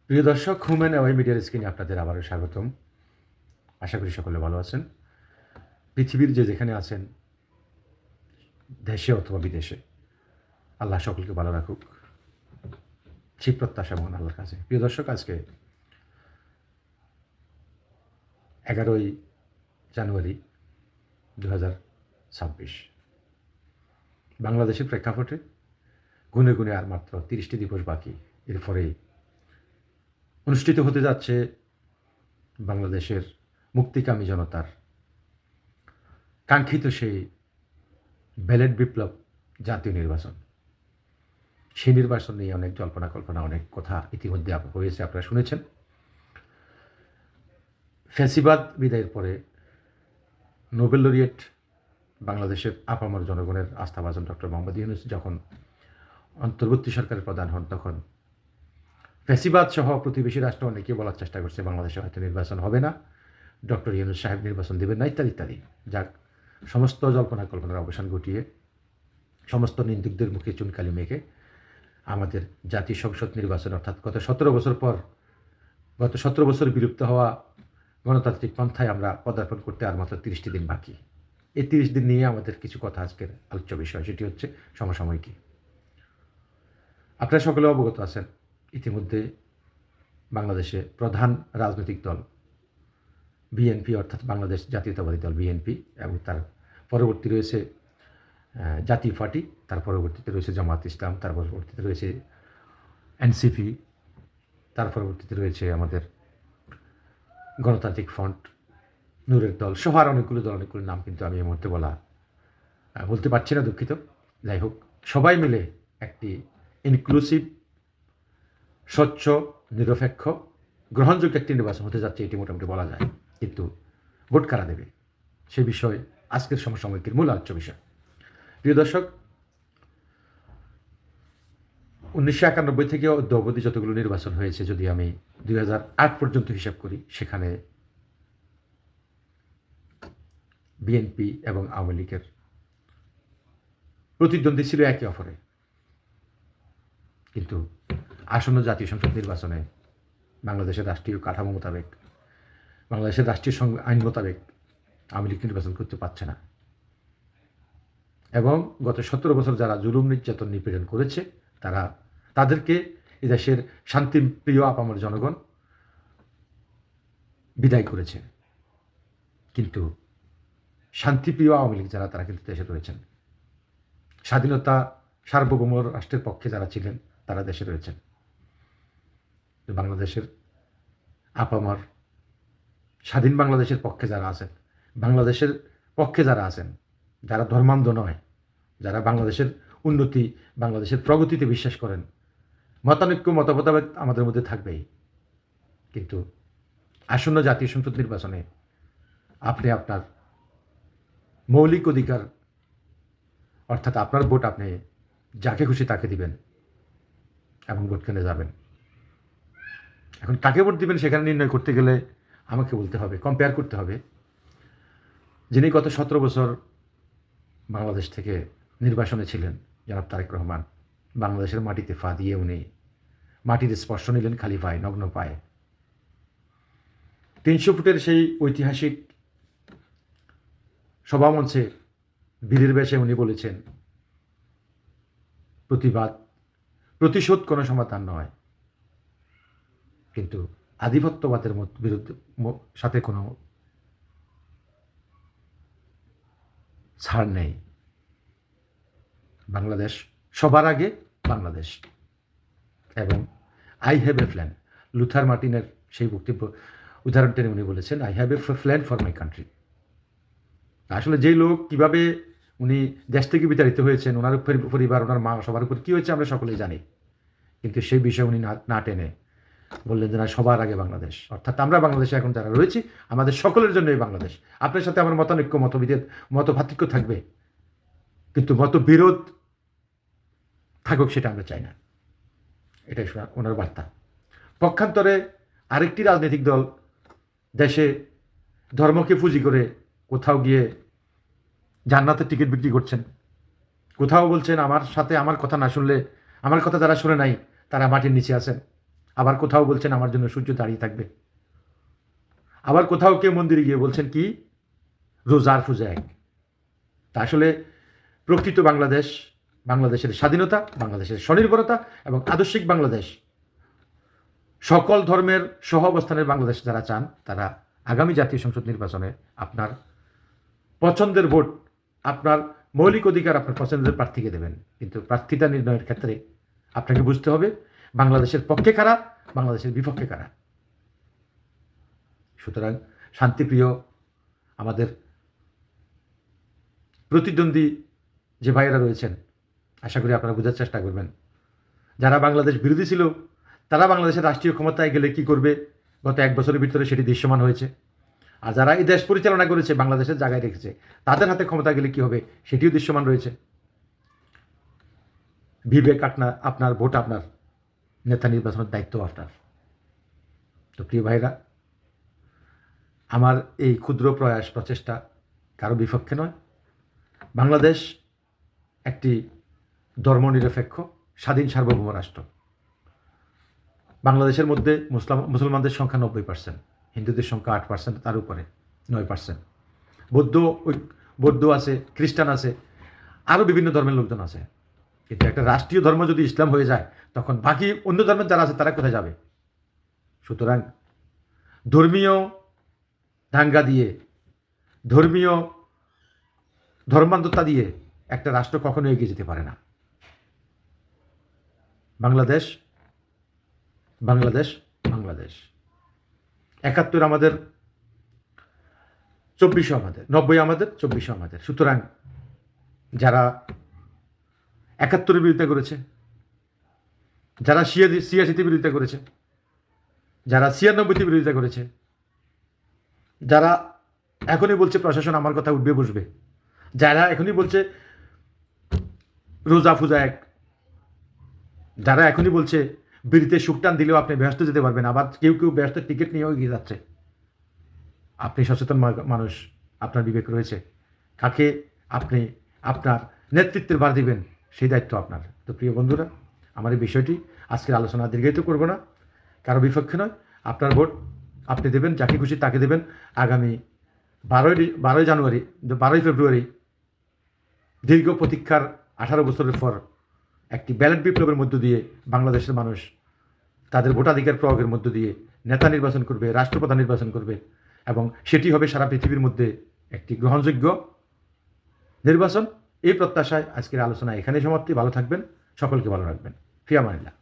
প্রিয় দর্শক, human away মিডিয়ার স্ক্রিনে আপনাদের আবারও স্বাগতম। আশা করি সকলে ভালো আছেন। পৃথিবীর যেখানে আছেন, দেশে অথবা বিদেশে, আল্লাহ সকলকে ভালো রাখুক, সেই প্রত্যাশা মহান আল্লাহর কাছে। প্রিয় দর্শক, আজকে 11ই জানুয়ারি 2026। বাংলাদেশের প্রেক্ষাপটে গুনে গুনে আর মাত্র 30টি দিবস বাকি। এরপরেই অনুষ্ঠিত হতে যাচ্ছে বাংলাদেশের মুক্তিকামী জনতার কাঙ্ক্ষিত সেই ব্যালট বিপ্লব জাতীয় নির্বাচন। সেই নির্বাচন নিয়ে অনেক জল্পনা কল্পনা, অনেক কথা ইতিমধ্যে হয়েছে, আপনারা শুনেছেন। ফ্যাসিবাদ বিদায়ের পরে নোবেল লরিয়েট বাংলাদেশের আপামর জনগণের আস্থাভাজন ডক্টর মোহাম্মদ ইউনূস যখন অন্তর্বর্তী সরকারের প্রধান হন, তখন ফ্যাসিবাদ সহ প্রতিবেশী রাষ্ট্র অনেকে বলার চেষ্টা করছে বাংলাদেশে হয়তো নির্বাচন হবে না, ডক্টর ইউনূস সাহেব নির্বাচন দেবেন না, ইত্যাদি ইত্যাদি। যাক, সমস্ত জল্পনা কল্পনার অবসান ঘটিয়ে সমস্ত নিন্দুকদের মুখে চুনকালি মেখে আমাদের জাতীয় সংসদ নির্বাচন, অর্থাৎ গত 17 বছর বিলুপ্ত হওয়া গণতান্ত্রিক পন্থায় আমরা পদার্পণ করতে আর মাত্র 30টি দিন বাকি। এই 30 দিন নিয়ে আমাদের কিছু কথা আজকের আলোচ্য বিষয়, সেটি হচ্ছে সমসাময়িকী। আপনারা সকলে অবগত আছেন, ইতিমধ্যে বাংলাদেশে প্রধান রাজনৈতিক দল বিএনপি, অর্থাৎ বাংলাদেশ জাতীয়তাবাদী দল বিএনপি, এবং তার পরবর্তী রয়েছে জাতীয় পার্টি, তার পরবর্তীতে রয়েছে জামাত ইসলাম, তার পরবর্তীতে রয়েছে এনসিপি, তার পরবর্তীতে রয়েছে আমাদের গণতান্ত্রিক ফ্রন্ট, নূরের দল সহ আর অনেকগুলো দল, অনেকগুলো নাম কিন্তু আমি এই মুহূর্তে বলতে পারছি না, দুঃখিত। যাই হোক, সবাই মিলে একটি ইনক্লুসিভ, স্বচ্ছ, নিরপেক্ষ, গ্রহণযোগ্য একটি নির্বাচন হতে যাচ্ছে, এটি মোটামুটি বলা যায়। কিন্তু ভোট কারা দেবে, সে বিষয় আজকের সমসাময়িকীর মূল আলোচ্য বিষয়। প্রিয় দর্শক, 1991 থেকে অদ্যাবধি যতগুলো নির্বাচন হয়েছে, যদি আমি 2008 পর্যন্ত হিসাব করি, সেখানে বিএনপি এবং আওয়ামী লীগের প্রতিদ্বন্দ্বী ছিল একে অপরে। কিন্তু আসন্ন জাতীয় সংসদ নির্বাচনে বাংলাদেশের রাষ্ট্রীয় কাঠামো মোতাবেক, বাংলাদেশের রাষ্ট্রীয় আইন মোতাবেক আওয়ামী লীগ নির্বাচন করতে পারছে না। এবং গত 17 বছর যারা জুলুম, নির্যাতন, নিপীড়ন করেছে, তাদেরকে এদেশের শান্তিপ্রিয় আপামর জনগণ বিদায় করেছে। কিন্তু শান্তিপ্রিয় আওয়ামী লীগ যারা, তারা কিন্তু দেশে রয়েছেন। স্বাধীনতা, সার্বভৌম রাষ্ট্রের পক্ষে যারা ছিলেন, তারা দেশে রয়েছেন। বাংলাদেশের আপামর স্বাধীন বাংলাদেশের পক্ষে যারা আছেন, বাংলাদেশের পক্ষে যারা আছেন, যারা ধর্মান্ধ নয়, যারা বাংলাদেশের উন্নতি, বাংলাদেশের প্রগতিতে বিশ্বাস করেন, মতানৈক্য, মতভেদ আমাদের মধ্যে থাকবেই। কিন্তু আসন্ন জাতীয় সংসদ নির্বাচনে আপনি আপনার মৌলিক অধিকার, অর্থাৎ আপনার ভোট আপনি যাকে খুশি তাকে দিবেন এবং ভোট কেন্দ্রে যাবেন। এখন কাকে ভোট দিবেন সেখানে নির্ণয় করতে গেলে আমাকে বলতে হবে, কম্পেয়ার করতে হবে, যিনি গত 17 বছর বাংলাদেশ থেকে নির্বাসনে ছিলেন, জনাব তারেক রহমান। বাংলাদেশের মাটিতে পা দিয়ে উনি মাটির স্পর্শ নিলেন খালি পায়ে, নগ্ন পায়ে। 300 ফুটের সেই ঐতিহাসিক সভামঞ্চে বীরের বেশে উনি বলেছেন, প্রতিশোধ কোনো সমাধান নয়, কিন্তু আধিপত্যবাদের বিরুদ্ধে সাথে কোনো ছাড় নেই। বাংলাদেশ সবার আগে, বাংলাদেশ। এবং I have a plan, Luther মার্টিনের সেই বক্তব্য উদাহরণ টেনে উনি বলেছেন, I have a plan for my country. আসলে যেই লোক, কিভাবে উনি দেশ থেকে বিতাড়িত হয়েছেন, ওনার পরিবার, ওনার মা, সবার উপর কী হয়েছে আমরা সকলেই জানি। কিন্তু সেই বিষয়ে উনি না টেনে বললেন যে না, সবার আগে বাংলাদেশ। অর্থাৎ আমরা বাংলাদেশে এখন যারা রয়েছি, আমাদের সকলের জন্যই বাংলাদেশ। আপনার সাথে আমার মতানৈক্য, মতপার্থক্য থাকবে, কিন্তু মতবিরোধ থাকুক সেটা আমরা চাই না। এটাই ওনার বার্তা। পক্ষান্তরে আরেকটি রাজনৈতিক দল দেশে ধর্মকে পুঁজি করে কোথাও গিয়ে জান্নাতের টিকিট বিক্রি করছেন, কোথাও বলছেন আমার সাথে আমার কথা না শুনলে, আমার কথা যারা শুনে নাই তারা মাটির নিচে আছেন, আবার কোথাও বলছেন আমার জন্য সূর্য দাঁড়িয়ে থাকবে, আবার কোথাও কেউ মন্দিরে গিয়ে বলছেন কি রোজার ফুজা এক। তা আসলে প্রকৃত বাংলাদেশ, বাংলাদেশের স্বাধীনতা, বাংলাদেশের স্বনির্ভরতা এবং আদর্শিক বাংলাদেশ, সকল ধর্মের সহ অবস্থানের বাংলাদেশ যারা চান, তারা আগামী জাতীয় সংসদ নির্বাচনে আপনার পছন্দের ভোট, আপনার মৌলিক অধিকার আপনার পছন্দের প্রার্থীকে দেবেন। কিন্তু প্রার্থীতা নির্ণয়ের ক্ষেত্রে আপনাকে বুঝতে হবে বাংলাদেশের পক্ষে কারা, বাংলাদেশের বিপক্ষে কারা। সুতরাং শান্তিপ্রিয় আমাদের প্রতিদ্বন্দ্বী যে ভাইয়েরা রয়েছেন, আশা করি আপনারা বোঝার চেষ্টা করবেন। যারা বাংলাদেশ বিরোধী ছিল তারা বাংলাদেশের রাষ্ট্রীয় ক্ষমতায় গেলে কি করবে গত এক বছরের ভিতরে সেটি দৃশ্যমান হয়েছে। আর যারা এই দেশ পরিচালনা করেছে, বাংলাদেশের জায়গায় রেখেছে, তাদের হাতে ক্ষমতা গেলে কি হবে সেটিও দৃশ্যমান রয়েছে। বিবেক আপনার, ভোট আপনার, নেতা নির্বাচনের দায়িত্ব আপনার। তো প্রিয় ভাইরা, আমার এই ক্ষুদ্র প্রয়াস প্রচেষ্টা কারো বিপক্ষে নয়। বাংলাদেশ একটি ধর্মনিরপেক্ষ স্বাধীন সার্বভৌম রাষ্ট্র। বাংলাদেশের মধ্যে মুসলমানদের সংখ্যা 90%, হিন্দুদের সংখ্যা 8%, তার উপরে 9%। বৌদ্ধ আছে, খ্রিস্টান আছে, আরও বিভিন্ন ধর্মের লোকজন আছে। কিন্তু একটা রাষ্ট্রীয় ধর্ম যদি ইসলাম হয়ে যায়, তখন বাকি অন্য ধর্মের যারা আছে তারা কোথায় যাবে? সুতরাং ধর্মীয় দাঙ্গা দিয়ে, ধর্মীয় ধর্মান্ধতা দিয়ে একটা রাষ্ট্র কখনো এগিয়ে যেতে পারে না। বাংলাদেশ 71 আমাদের, 24 আমাদের, 90 আমাদের, 24 আমাদের। সুতরাং যারা 71-এর বিরোধিতা করেছে, যারা 86-তে বিরোধিতা করেছে, যারা 96-তে বিরোধিতা করেছে, যারা এখনই বলছে প্রশাসন আমার কথা উঠবে বসবে, যারা এখনই বলছে রোজা ফুজা এক, যারা এখনই বলছে বিড়িতে শুকটান দিলেও আপনি ব্যস্ত যেতে পারবেন, আবার কেউ ব্যস্ত টিকিট নিয়েও এগিয়ে যাচ্ছে। আপনি সচেতন মানুষ, আপনার বিবেক রয়েছে, কাকে আপনি আপনার নেতৃত্বের ভার দিবেন সেই দায়িত্ব আপনার। তো প্রিয় বন্ধুরা, আমার এই বিষয়টি আজকের আলোচনা দীর্ঘায়িত করব না, কারো বিপক্ষে নয়। আপনার ভোট আপনি দেবেন, যাকে খুশি তাকে দেবেন। আগামী 12 ফেব্রুয়ারি দীর্ঘ প্রতীক্ষার 18 বছরের পর একটি ব্যালট বিপ্লবের মধ্য দিয়ে বাংলাদেশের মানুষ তাদের ভোটাধিকার প্রয়োগের মধ্য দিয়ে নেতা নির্বাচন করবে, রাষ্ট্রপ্রধান নির্বাচন করবে, এবং সেটি হবে সারা পৃথিবীর মধ্যে একটি গ্রহণযোগ্য নির্বাচন। এই প্রত্যাশায় আজকের আলোচনা এখানেই সমাপ্তি। ভালো থাকবেন, সকলকে ভালো রাখবেন। ফি আমানিল্লাহ।